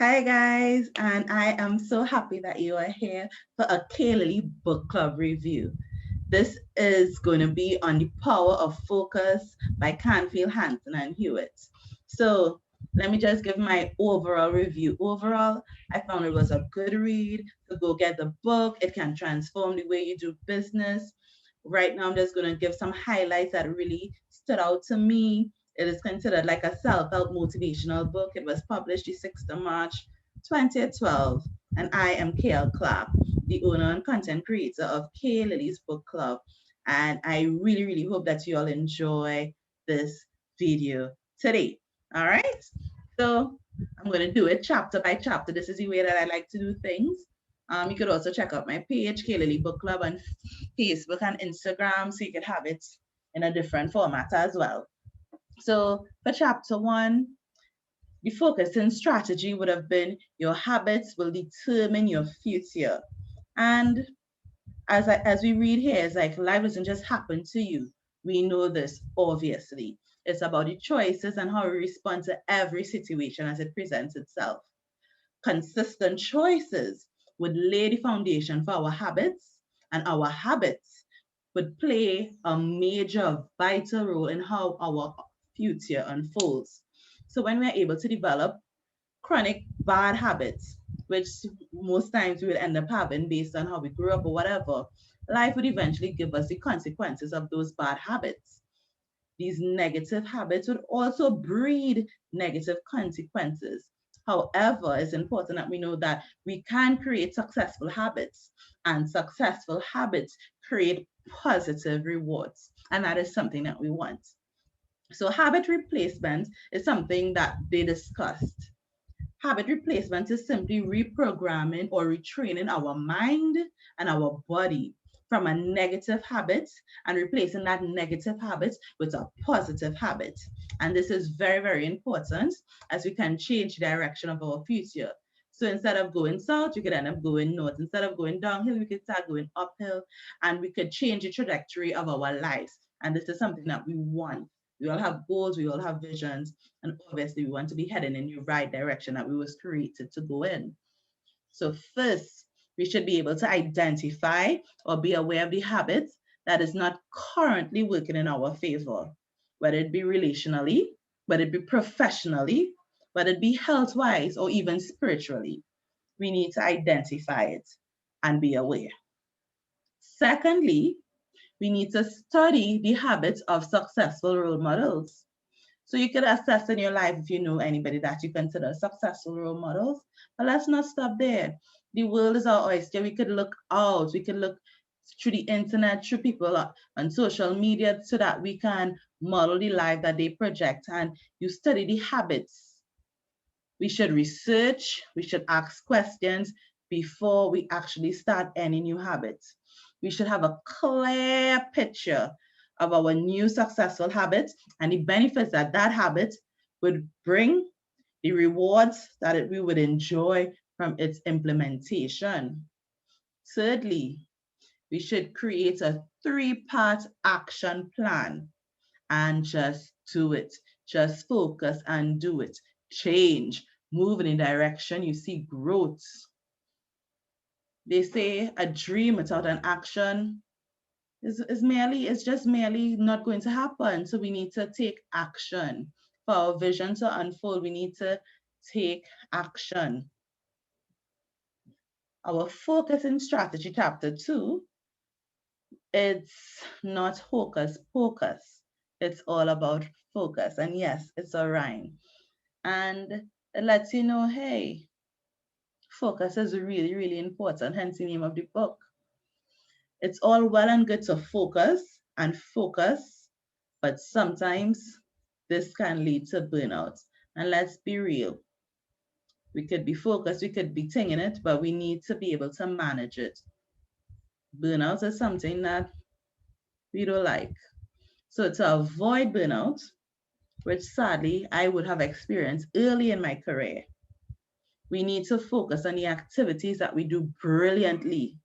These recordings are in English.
Hi guys, and I am so happy that you are here for a Kaylily book club review. This is going to be on The Power of Focus by Canfield, Hansen and Hewitt. So let me just give my overall review. Overall, I found it was a good read. So go get the book. It can transform the way you do business. Right now, I'm just going to give some highlights that really stood out to me. It is considered like a self-help motivational book. It was published the 6th of March, 2012. And I am KL Clark, the owner and content creator of Kaylily's Book Club. And I really, really hope that you all enjoy this video today. All right. So I'm going to do it chapter by chapter. This is the way that I like to do things. You could also check out my page, Kaylily Book Club, on Facebook and Instagram, so you could have it in a different format as well. So for chapter one, the focus and strategy would have been your habits will determine your future. And as we read here, it's like life doesn't just happen to you. We know this, obviously. It's about the choices and how we respond to every situation as it presents itself. Consistent choices would lay the foundation for our habits, and our habits would play a major vital role in how our future unfolds. So when we're able to develop chronic bad habits, which most times we will end up having based on how we grew up or whatever, life would eventually give us the consequences of those bad habits. These negative habits would also breed negative consequences. However, it's important that we know that we can create successful habits, and successful habits create positive rewards. And that is something that we want. So, habit replacement is something that they discussed. Habit replacement is simply reprogramming or retraining our mind and our body from a negative habit and replacing that negative habit with a positive habit. And this is very, very important as we can change the direction of our future. So instead of going south, we could end up going north. Instead of going downhill, we could start going uphill and we could change the trajectory of our lives. And this is something that we want. We all have goals, we all have visions, and obviously we want to be heading in the right direction that we was created to go in. So first, we should be able to identify or be aware of the habits that is not currently working in our favor, whether it be relationally, whether it be professionally, whether it be health-wise or even spiritually. We need to identify it and be aware. Secondly, we need to study the habits of successful role models. So you could assess in your life if you know anybody that you consider successful role models. But let's not stop there. The world is our oyster. We could look out. We could look through the internet, through people on social media so that we can model the life that they project. And you study the habits. We should research. We should ask questions before we actually start any new habits. We should have a clear picture of our new successful habits and the benefits that that habit would bring, the rewards that we would enjoy from its implementation. Thirdly, we should create a three-part action plan and just do it. Just focus and do it. Change, move in a direction you see growth. They say a dream without an action is just merely not going to happen. So we need to take action. For our vision to unfold, we need to take action. Our focus in strategy chapter 2, it's not hocus pocus. It's all about focus. And yes, it's a rhyme. And it lets you know, hey, focus is really, really important, hence the name of the book. It's all well and good to focus, but sometimes this can lead to burnout. And let's be real. We could be focused, we could be tinging it, but we need to be able to manage it. Burnout is something that we don't like. So to avoid burnout, which sadly I would have experienced early in my career, we need to focus on the activities that we do brilliantly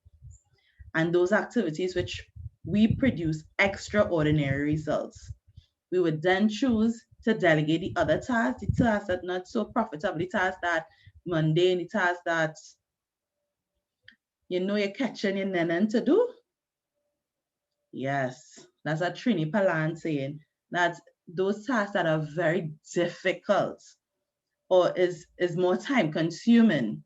and those activities which we produce extraordinary results. We would then choose to delegate the other tasks, the tasks that not so profitable, the tasks that mundane, the tasks that you're catching your nenen to do. Yes, that's a Trini Palan saying that those tasks that are very difficult or is more time consuming,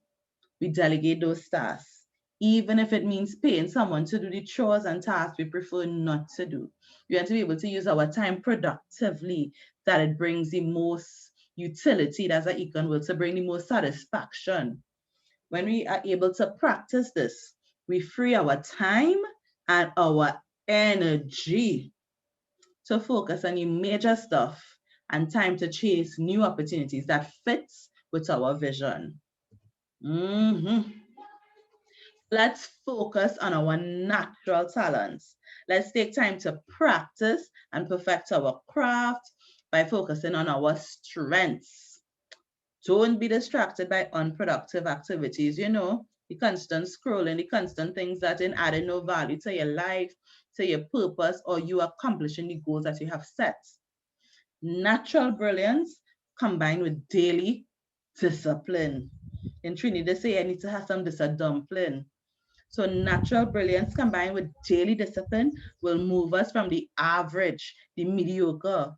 we delegate those tasks, even if it means paying someone to do the chores and tasks we prefer not to do. We want to be able to use our time productively, that it brings the most utility, that's an econ word, to bring the most satisfaction. When we are able to practice this, we free our time and our energy to focus on the major stuff and time to chase new opportunities that fits with our vision. Mhm. Let's focus on our natural talents. Let's take time to practice and perfect our craft by focusing on our strengths. Don't be distracted by unproductive activities, the constant scrolling, the constant things that ain't adding no value to your life, to your purpose, or you accomplishing the goals that you have set. Natural brilliance combined with daily discipline. In Trinidad, they say I need to have some this a dumpling. So natural brilliance combined with daily discipline will move us from the average, the mediocre,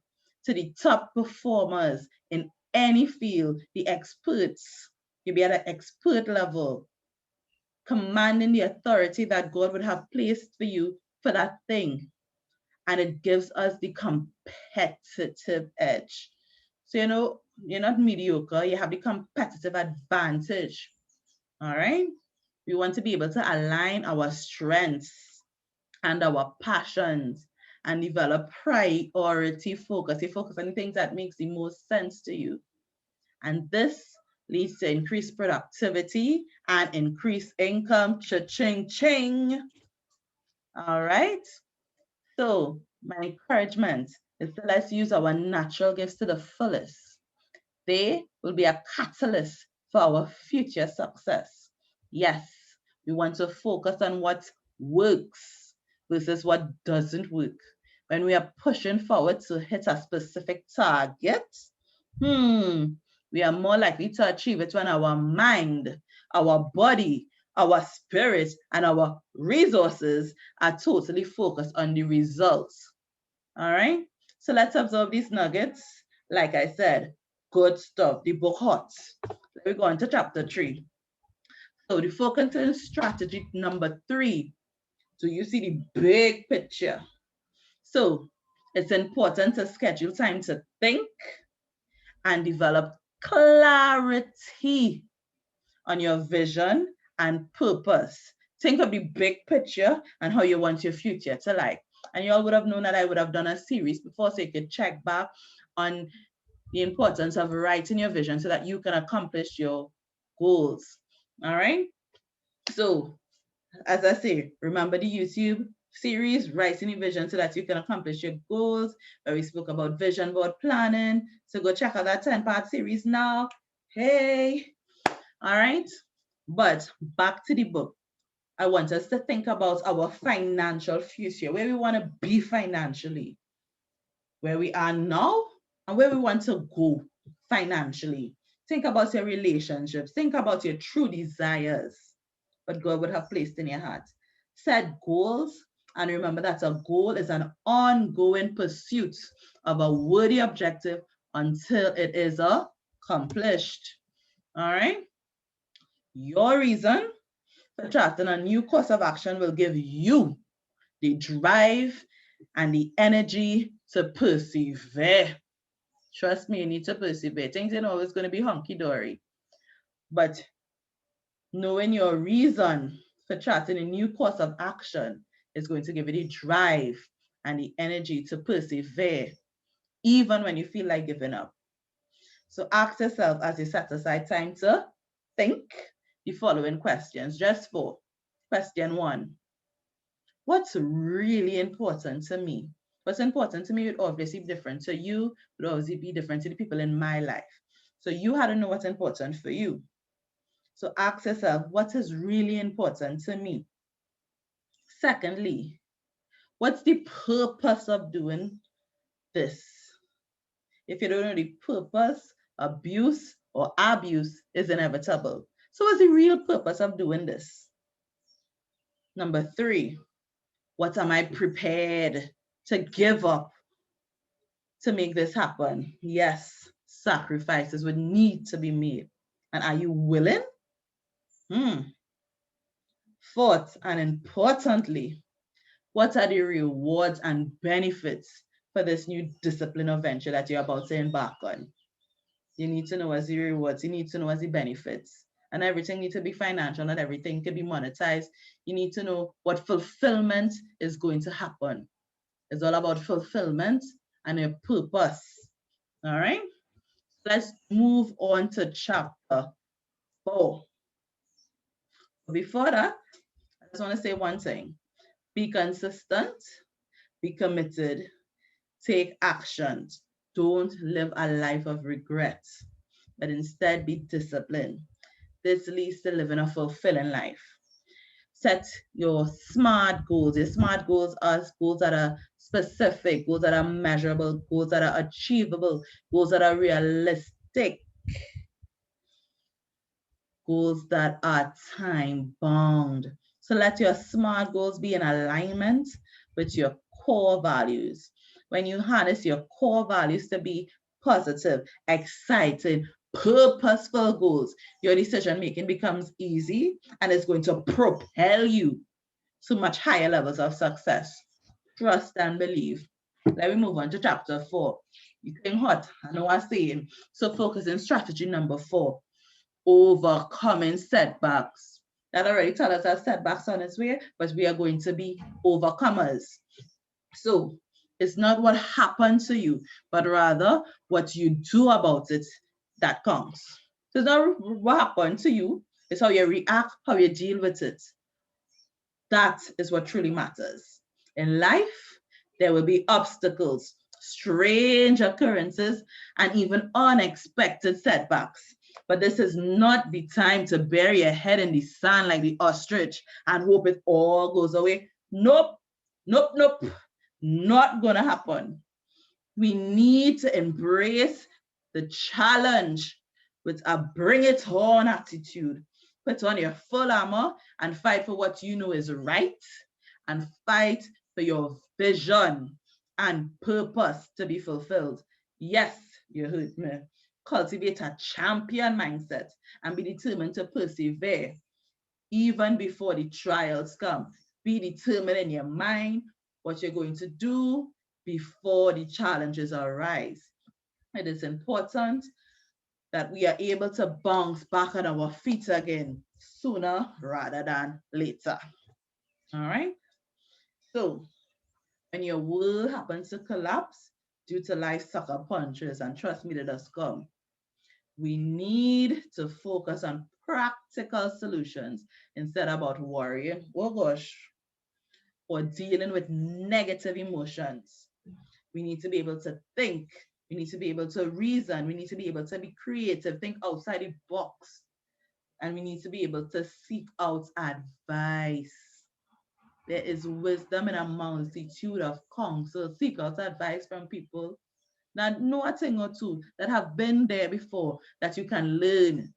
to the top performers in any field, the experts. You'll be at an expert level, commanding the authority that God would have placed for you for that thing. And it gives us the competitive edge. So, you're not mediocre, you have the competitive advantage. All right? We want to be able to align our strengths and our passions and develop priority focus. You focus on the things that makes the most sense to you. And this leads to increased productivity and increased income. Cha-ching, ching. All right. So my encouragement is to let's use our natural gifts to the fullest. They will be a catalyst for our future success. Yes, we want to focus on what works versus what doesn't work. When we are pushing forward to hit a specific target, we are more likely to achieve it when our mind, our body, our spirit, and our resources are totally focused on the results. All right, so let's absorb these nuggets. Like I said, good stuff. The book hot. Let me go on to chapter 3. So the focusing strategy number 3. So you see the big picture. So it's important to schedule time to think and develop clarity on your vision and purpose. Think of the big picture and how you want your future to like. And you all would have known that I would have done a series before, so you could check back on the importance of writing your vision so that you can accomplish your goals. All right. So, as I say, remember the YouTube series, Writing Your Vision so that you can accomplish your goals, where we spoke about vision board planning. So, go check out that 10-part series now. Hey. All right. But back to the book. I want us to think about our financial future, where we want to be financially, where we are now, and where we want to go financially. Think about your relationships. Think about your true desires, what God would have placed in your heart. Set goals, and remember that a goal is an ongoing pursuit of a worthy objective until it is accomplished. All right? Your reason for charting a new course of action will give you the drive and the energy to persevere. Trust me, you need to persevere. Things ain't always going to be hunky dory. But knowing your reason for charting a new course of action is going to give you the drive and the energy to persevere, even when you feel like giving up. So ask yourself as you set aside time to think the following questions, just for question 1. What's really important to me? What's important to me would obviously be different to you, would obviously be different to the people in my life. So you had to know what's important for you. So ask yourself, what is really important to me? Secondly, what's the purpose of doing this? If you don't know the purpose, abuse or abuse is inevitable. So what's the real purpose of doing this? Number 3, what am I prepared to give up to make this happen? Yes, sacrifices would need to be made. And are you willing? Hmm. Fourth, and importantly, what are the rewards and benefits for this new discipline or venture that you're about to embark on? You need to know what's the rewards, you need to know what's the benefits. And everything needs to be financial, not everything can be monetized. You need to know what fulfillment is going to happen. It's all about fulfillment and a purpose. All right. Let's move on to chapter 4. Before that, I just want to say one thing. Be consistent, be committed, take action. Don't live a life of regret, but instead be disciplined. This leads to living a fulfilling life. Set your SMART goals. Your SMART goals are goals that are specific, goals that are measurable, goals that are achievable, goals that are realistic, goals that are time bound. So let your SMART goals be in alignment with your core values. When you harness your core values to be positive, exciting, purposeful goals, your decision making becomes easy and it's going to propel you to much higher levels of success. Trust and believe. Let me move on to chapter 4. You getting hot, I know what I'm saying. So focus on strategy number 4, overcoming setbacks. That already tells us that setbacks on its way, but we are going to be overcomers. So it's not what happened to you, but rather what you do about it that counts. So it's not what happened to you, it's how you react, how you deal with it. That is what truly matters. In life, there will be obstacles, strange occurrences, and even unexpected setbacks. But this is not the time to bury your head in the sand like the ostrich and hope it all goes away. Nope, nope, nope, not gonna happen. We need to embrace the challenge with a bring it on attitude. Put on your full armor and fight for what you know is right and fight for your vision and purpose to be fulfilled. Yes, you heard me. Cultivate a champion mindset and be determined to persevere even before the trials come. Be determined in your mind what you're going to do before the challenges arise. It is important that we are able to bounce back on our feet again sooner rather than later. All right. So when your world happens to collapse due to life sucker punches, and trust me, that does come, we need to focus on practical solutions instead about worrying, oh gosh, or dealing with negative emotions. We need to be able to think. We need to be able to reason. We need to be able to be creative, think outside the box. And we need to be able to seek out advice. There is wisdom in a multitude of counsel. Seek out advice from people that know a thing or two, that have been there before, that you can learn,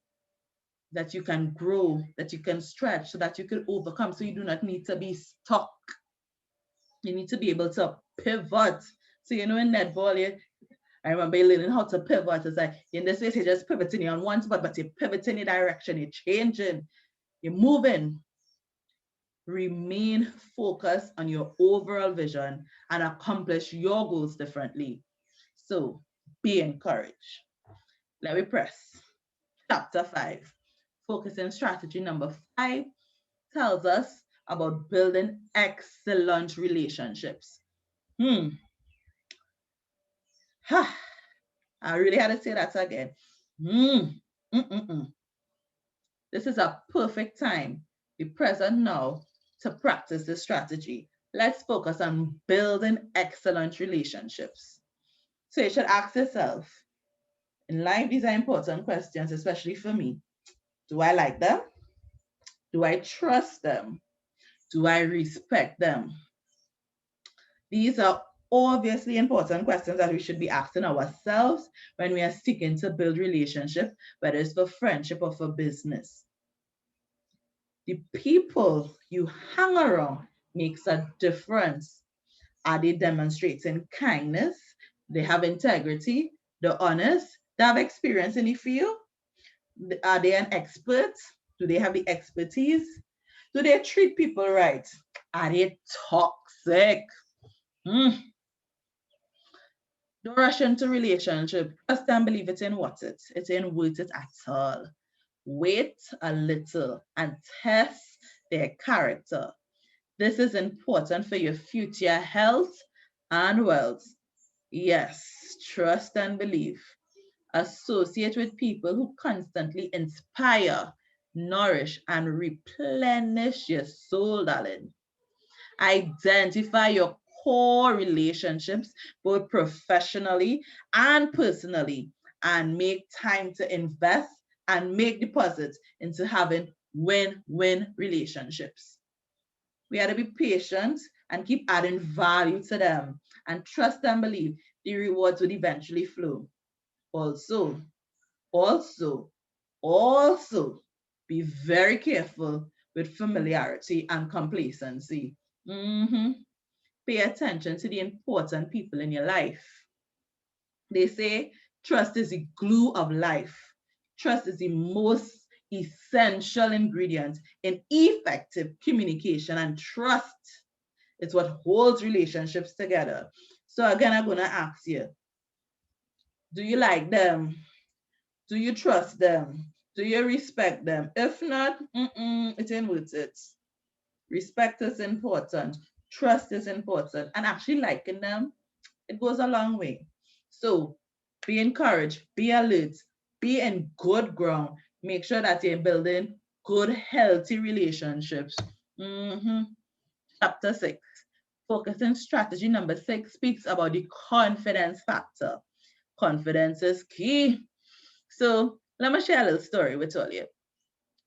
that you can grow, that you can stretch, so that you can overcome. So you do not need to be stuck. You need to be able to pivot. So you know in netball, I remember learning how to pivot. It's like in this way, you're just pivoting on one spot, but you're pivoting your direction, you're changing, you're moving. Remain focused on your overall vision and accomplish your goals differently. So be encouraged. Let me press. Chapter 5. Focusing strategy number 5 tells us about building excellent relationships. Hmm. Ha. I really had to say that again. Hmm. Mm-mm-mm. This is a perfect time, the present now, to practice this strategy. Let's focus on building excellent relationships. So you should ask yourself, in life, these are important questions, especially for me. Do I like them? Do I trust them? Do I respect them? These are obviously important questions that we should be asking ourselves when we are seeking to build relationship, whether it's for friendship or for business. The people you hang around makes a difference. Are they demonstrating kindness? They have integrity, they're honest, they have experience in the field. Are they an expert? Do they have the expertise? Do they treat people right? Are they toxic? Mm. Don't rush into relationship. Just don't believe it in what it. It ain't worth it at all. Wait a little and test their character. This is important for your future health and wealth. Yes, trust and believe. Associate with people who constantly inspire, nourish, and replenish your soul, darling. Identify your core relationships, both professionally and personally, and make time to invest and make deposits into having win-win relationships. We have to be patient and keep adding value to them and trust and believe the rewards would eventually flow. Also, also, also be very careful with familiarity and complacency. Mhm. Pay attention to the important people in your life. They say trust is the glue of life. Trust is the most essential ingredient in effective communication, and trust is what holds relationships together. So, again, I'm going to ask you, do you like them? Do you trust them? Do you respect them? If not, it ain't worth it. Respect is important. Trust is important. And actually liking them, it goes a long way. So be encouraged, be alert, be in good ground. Make sure that you're building good, healthy relationships. Mhm. Chapter 6. Focusing strategy number 6 speaks about the confidence factor. Confidence is key. So let me share a little story with all you.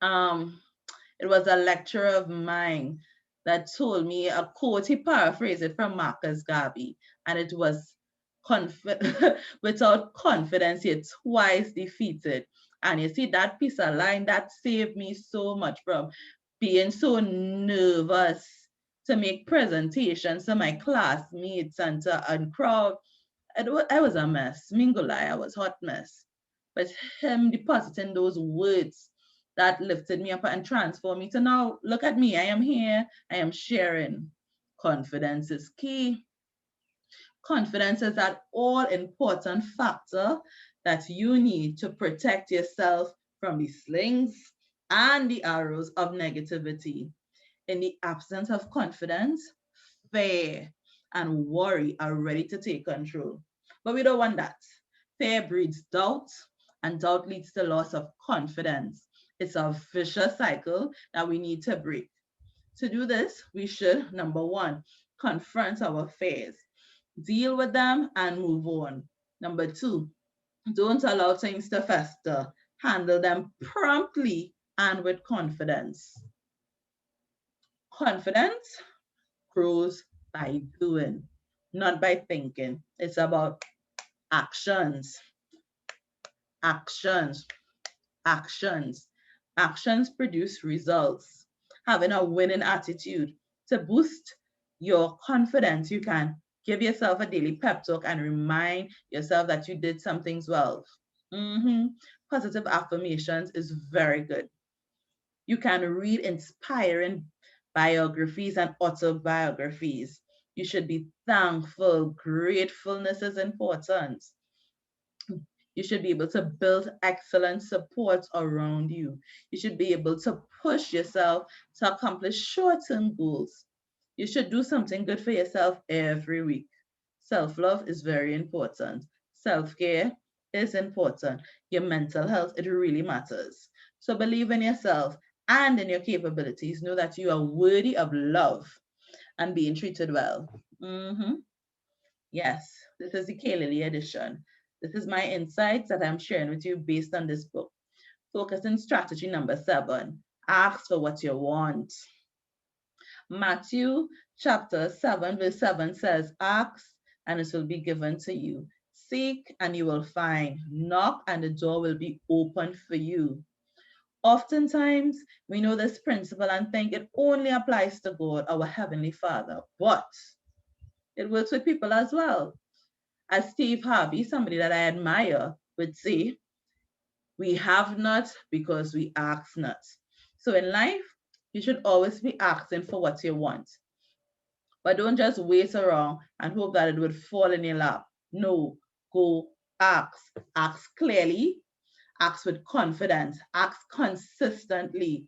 Um, it was a lecturer of mine that told me a quote. He paraphrased it from Marcus Garvey, and it was without confidence, you're twice defeated. And you see that piece of line that saved me so much from being so nervous to make presentations to my classmates and to a crowd. I was a mess. Mingle I was hot mess. But him depositing those words that lifted me up and transformed me to now look at me. I am here. I am sharing. Confidence is key. Confidence is that all important factor that you need to protect yourself from the slings and the arrows of negativity. In the absence of confidence, fear and worry are ready to take control. But we don't want that. Fear breeds doubt, and doubt leads to loss of confidence. It's a vicious cycle that we need to break. To do this, we should, number one, confront our fears, deal with them, and move on. Number two, don't allow things to fester, handle them promptly and with confidence. Confidence grows by doing, not by thinking. It's about actions, actions, actions. Actions produce results. Having a winning attitude to boost your confidence, you can give yourself a daily pep talk and remind yourself that you did some things well. Mhm. Positive affirmations is very good. You can read inspiring biographies and autobiographies. You should be thankful. Gratefulness is important. You should be able to build excellent support around you. You should be able to push yourself to accomplish short term goals. You should do something good for yourself every week. Self love is very important. Self care is important. Your mental health, it really matters. So believe in yourself and in your capabilities. Know that you are worthy of love and being treated well. Yes, this is the Kaylily edition. This is my insights that I'm sharing with you based on this book. Focusing strategy number 7. Ask for what you want. Matthew chapter 7, verse 7 says, ask and it will be given to you. Seek and you will find. Knock and the door will be open for you. Oftentimes, we know this principle and think it only applies to God, our Heavenly Father, but it works with people as well. As Steve Harvey, somebody that I admire, would say, we have not because we ask not. So in life, you should always be asking for what you want. But don't just wait around and hope that it would fall in your lap. No, go ask. Ask clearly, ask with confidence, ask consistently,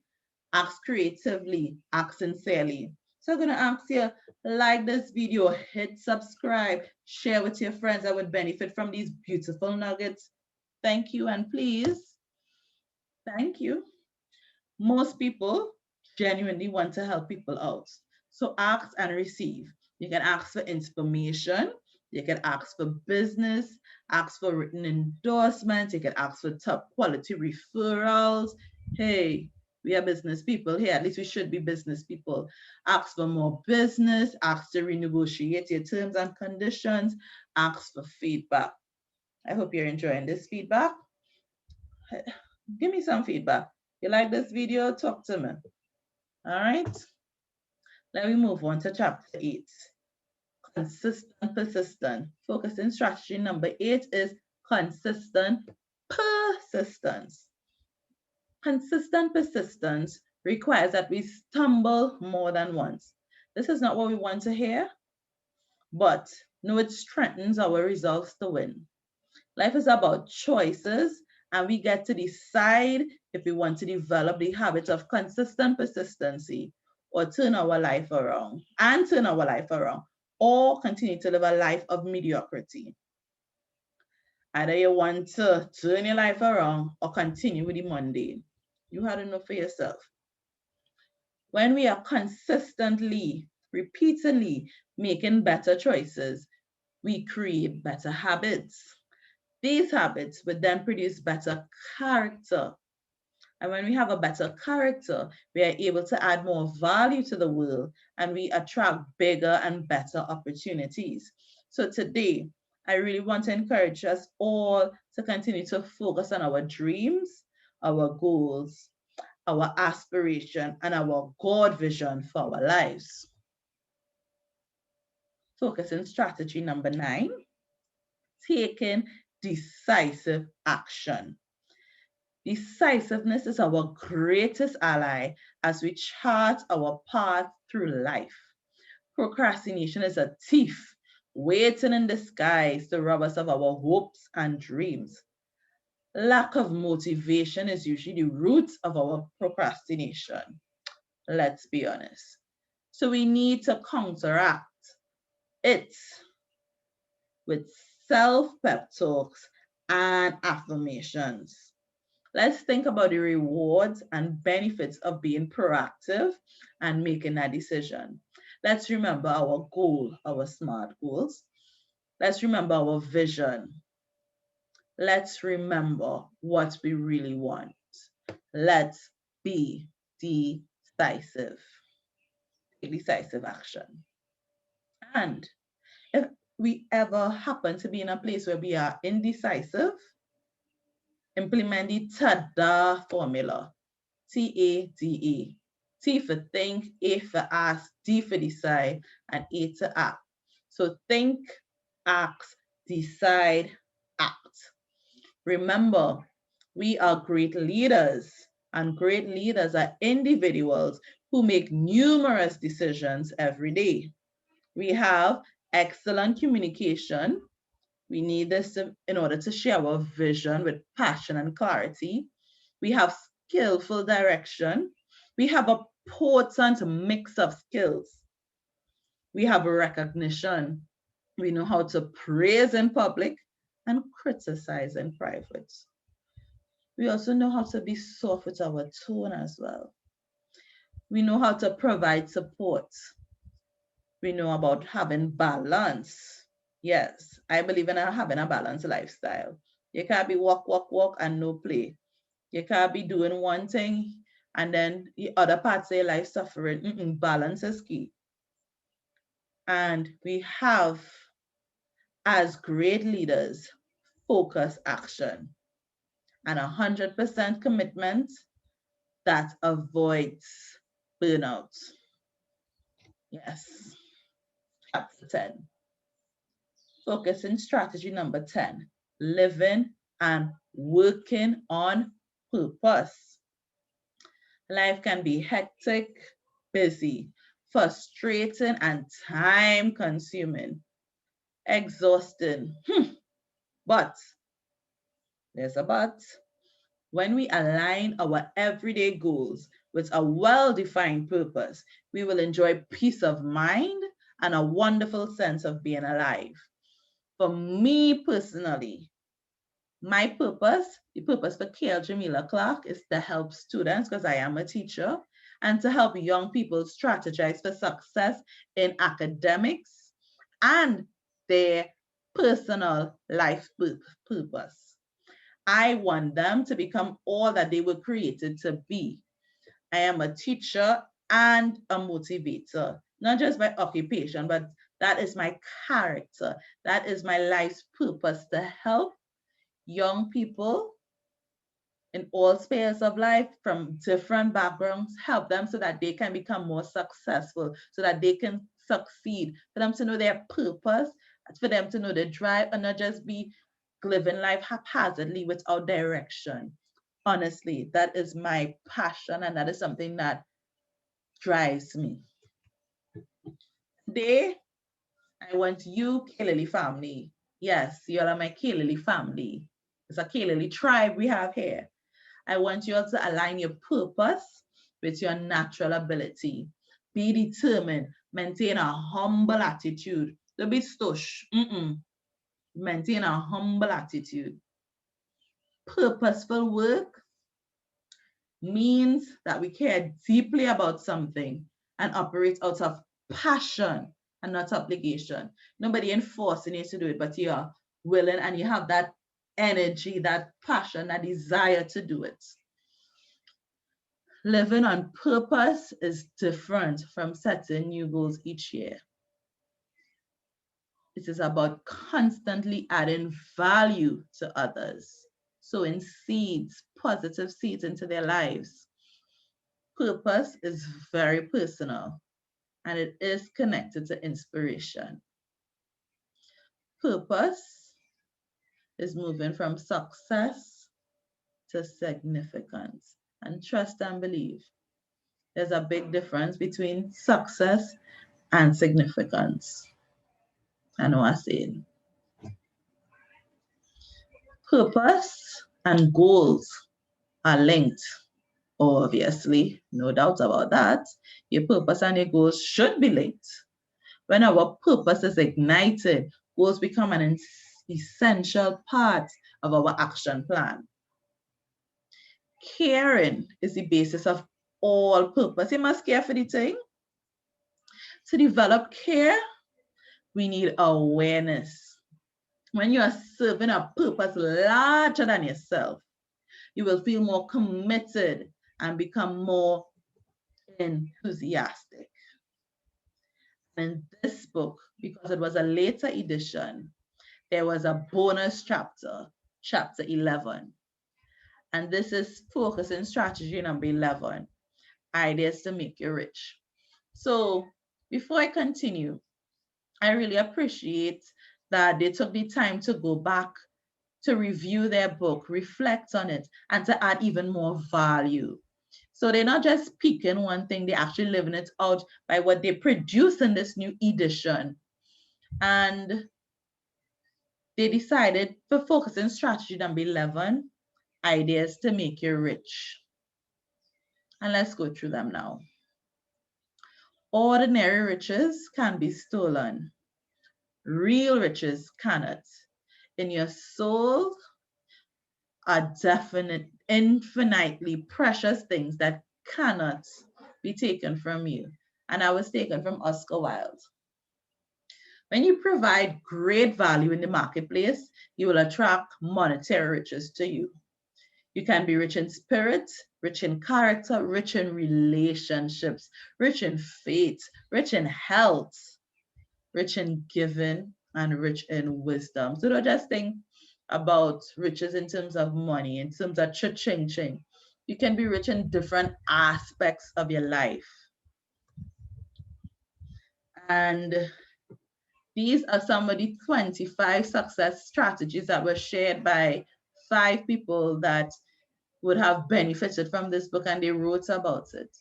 ask creatively, ask sincerely. So I'm going to ask you, like this video, hit subscribe, share with your friends that would benefit from these beautiful nuggets. Thank you, and please, thank you. Most people genuinely want to help people out. So ask and receive. You can ask for information. You can ask for business, ask for written endorsements. You can ask for top quality referrals. Hey, we are business people here. At least we should be business people. Ask for more business. Ask to renegotiate your terms and conditions. Ask for feedback. I hope you're enjoying this feedback. Give me some feedback. You like this video? Talk to me. All right. Let me move on to chapter 8. Consistent persistent. Focusing strategy number 8 is consistent persistence. Consistent persistence requires that we stumble more than once. This is not what we want to hear, but no, it strengthens our results to win. Life is about choices, and we get to decide if we want to develop the habit of consistent persistency or turn our life around or continue to live a life of mediocrity. Either you want to turn your life around or continue with the mundane. You had to know for yourself. When we are consistently, repeatedly making better choices, we create better habits. These habits would then produce better character. And when we have a better character, we are able to add more value to the world and we attract bigger and better opportunities. So today, I really want to encourage us all to continue to focus on our dreams, our goals, our aspiration, and our God vision for our lives. Focusing strategy number 9, taking decisive action. Decisiveness is our greatest ally as we chart our path through life. Procrastination is a thief waiting in disguise to rob us of our hopes and dreams. Lack of motivation is usually the root of our procrastination. Let's be honest. So we need to counteract it with self-pep talks and affirmations. Let's think about the rewards and benefits of being proactive and making a decision. Let's remember our goal, our SMART goals. Let's remember our vision. Let's remember what we really want. Let's be decisive. Take decisive action. And if we ever happen to be in a place where we are indecisive, implement the TADA formula. TADA. T for think, A for ask, D for decide, and A to act. So think, act, decide, act. Remember, we are great leaders, and great leaders are individuals who make numerous decisions every day. We have excellent communication. We need this in order to share our vision with passion and clarity. We have skillful direction. We have a potent mix of skills. We have recognition. We know how to praise in public and criticize in private. We also know how to be soft with our tone as well. We know how to provide support. We know about having balance. Yes, I believe in having a balanced lifestyle. You can't be walk, walk, walk and no play. You can't be doing one thing and then the other parts of your life suffering. Balance is key. And we have As great leaders, focus action and 100% commitment that avoids burnout. Yes. Chapter 10. Focusing strategy number 10. Living and working on purpose. Life can be hectic, busy, frustrating, and time consuming, exhausting. But there's a but. When we align our everyday goals with a well defined purpose, we will enjoy peace of mind and a wonderful sense of being alive. For me personally, my purpose, the purpose for KL Jamila Clark, is to help students, because I am a teacher, and to help young people strategize for success in academics and their personal life purpose. I want them to become all that they were created to be. I am a teacher and a motivator, not just by occupation, but that is my character. That is my life's purpose, to help young people in all spheres of life from different backgrounds, help them so that they can become more successful, so that they can succeed, for them to know their purpose, for them to know their drive, and not just be living life haphazardly without direction. Honestly, that is my passion, and that is something that drives me. Today, I want you, Kaylily family. Yes, you all are my Kaylily family. It's a Kaylily tribe we have here. I want you all to align your purpose with your natural ability. Be determined. Maintain a humble attitude. Don't be stush. Maintain a humble attitude. Purposeful work means that we care deeply about something and operate out of passion and not obligation. Nobody enforcing you to do it, but you are willing and you have that energy, that passion, that desire to do it. Living on purpose is different from setting new goals each year. It is about constantly adding value to others, sowing seeds, positive seeds into their lives. Purpose is very personal and it is connected to inspiration. Purpose is moving from success to significance. And trust and believe, there's a big difference between success and significance. I know I said purpose and goals are linked. Obviously, no doubt about that. Your purpose and your goals should be linked. When our purpose is ignited, goals become an essential part of our action plan. Caring is the basis of all purpose. You must care for the thing. To develop care, we need awareness. When you are serving a purpose larger than yourself, you will feel more committed and become more enthusiastic. In this book, because it was a later edition, there was a bonus chapter, chapter 11. And this is focusing strategy number 11, ideas to make you rich. So before I continue, I really appreciate that they took the time to go back to review their book, reflect on it, and to add even more value. So they're not just picking one thing, they're actually living it out by what they produce in this new edition. And they decided for focusing strategy number 11, ideas to make you rich. And let's go through them now. Ordinary riches can be stolen. Real riches cannot. In your soul are definite, infinitely precious things that cannot be taken from you. And I was taken from Oscar Wilde. When you provide great value in the marketplace, you will attract monetary riches to you. You can be rich in spirit, rich in character, rich in relationships, rich in faith, rich in health, rich in giving, and rich in wisdom. So don't just think about riches in terms of money, in terms of cha-ching-ching. You can be rich in different aspects of your life. And these are some of the 25 success strategies that were shared by 5 people that would have benefited from this book, and they wrote about it.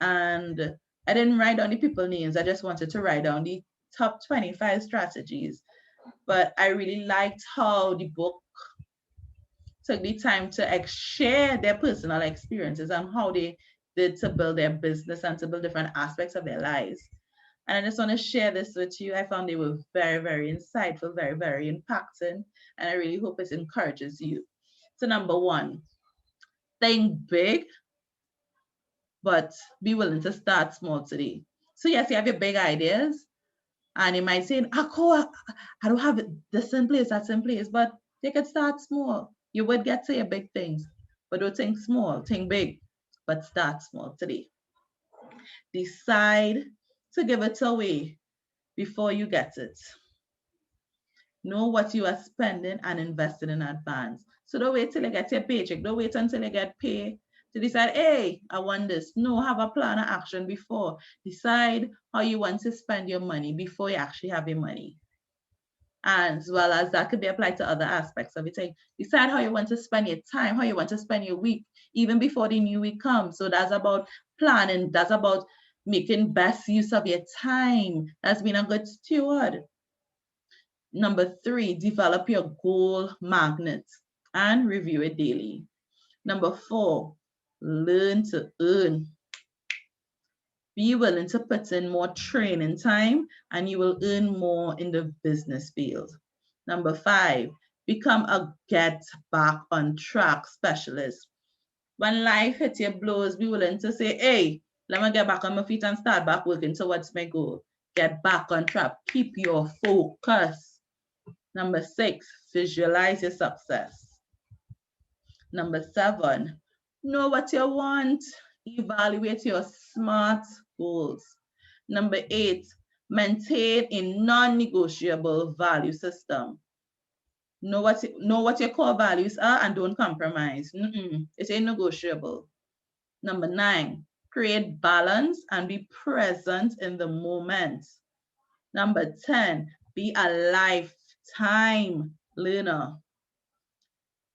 And I didn't write down the people names. I just wanted to write down the top 25 strategies. But I really liked how the book took the time to share their personal experiences and how they did to build their business and to build different aspects of their lives. And I just want to share this with you. I found they were very, very insightful, very, very impacting. And I really hope it encourages you. So, number one, think big, but be willing to start small today. So, yes, you have your big ideas, and you might say, Ako, I don't have it this in place, that's in place, but you could start small. You would get to your big things, but don't think small, think big, but start small today. Decide to give it away before you get it. Know what you are spending and investing in advance. So don't wait till you get your paycheck. Don't wait until you get paid to decide, hey, I want this. No, have a plan of action before. Decide how you want to spend your money before you actually have your money. As well as that could be applied to other aspects of it. Like, decide how you want to spend your time, how you want to spend your week, even before the new week comes. So that's about planning. That's about making best use of your time. That's being a good steward. Number 3, develop your goal magnet and review it daily. Number 4, learn to earn. Be willing to put in more training time and you will earn more in the business field. Number 5, become a get back on track specialist. When life hits your blows, be willing to say, hey, let me get back on my feet and start back working towards my goal. Get back on track. Keep your focus. Number 6, visualize your success. Number 7, know what you want. Evaluate your SMART goals. Number 8, maintain a non-negotiable value system. Know what your core values are and don't compromise. It ain't negotiable. Number 9, create balance and be present in the moment. Number 10, be a lifetime learner.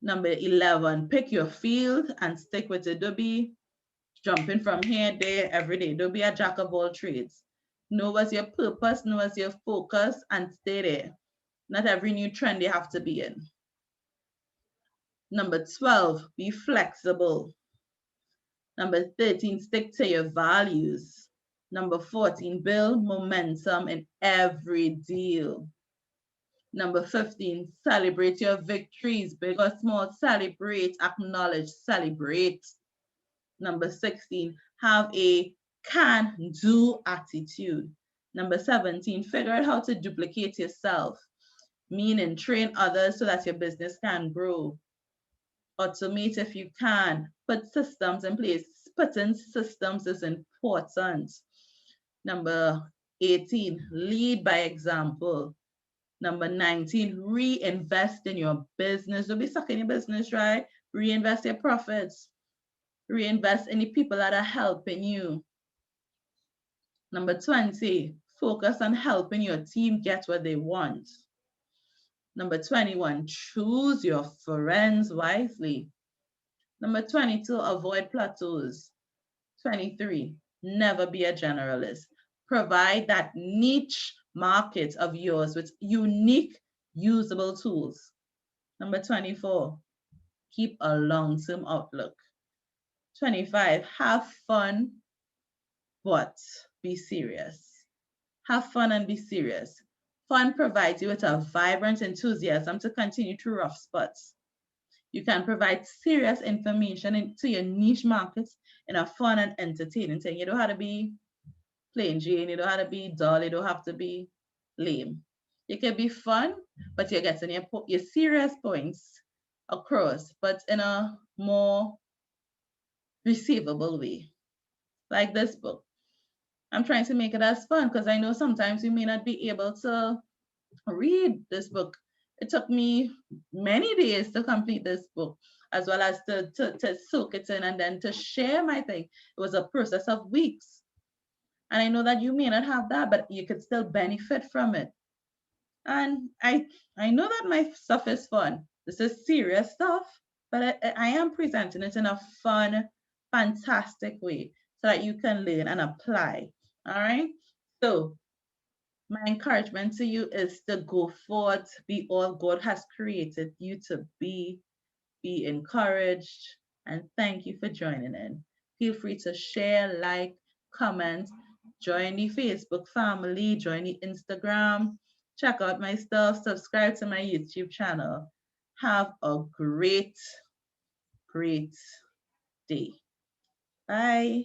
Number 11, pick your field and stick with it. Don't be jumping from here, there, every day. Don't be a jack of all trades. Know what's your purpose, know what's your focus, and stay there. Not every new trend you have to be in. Number 12, be flexible. Number 13, stick to your values. Number 14, build momentum in every deal. Number 15, celebrate your victories, big or small. Celebrate, acknowledge, celebrate. Number 16, have a can-do attitude. Number 17, figure out how to duplicate yourself, meaning train others so that your business can grow. Automate if you can. Put systems in place. Putting systems is important. Number 18, lead by example. Number 19, reinvest in your business. Don't be stuck in your business, right? Reinvest your profits. Reinvest in the people that are helping you. Number 20, focus on helping your team get what they want. Number 21, choose your friends wisely. Number 22, avoid plateaus. 23, never be a generalist. Provide that niche market of yours with unique, usable tools. Number 24, keep a long-term outlook. 25, have fun, but be serious. Have fun and be serious. Fun provides you with a vibrant enthusiasm to continue through rough spots. You can provide serious information into your niche markets in a fun and entertaining thing. You don't have to be plain Jane, you don't have to be dull, you don't have to be lame. You can be fun, but you're getting your serious points across, but in a more receivable way. Like this book. I'm trying to make it as fun because I know sometimes you may not be able to read this book. It took me many days to complete this book, as well as to soak it in and then to share my thing. It was a process of weeks. And I know that you may not have that, but you could still benefit from it. And I know that my stuff is fun. This is serious stuff, but I am presenting it in a fun, fantastic way so that you can learn and apply. All right. So my encouragement to you is to go forward, be all God has created you to be encouraged, and thank you for joining in. Feel free to share, like, comment, join the Facebook family, join the Instagram, check out my stuff, subscribe to my YouTube channel. Have a great, great day. Bye.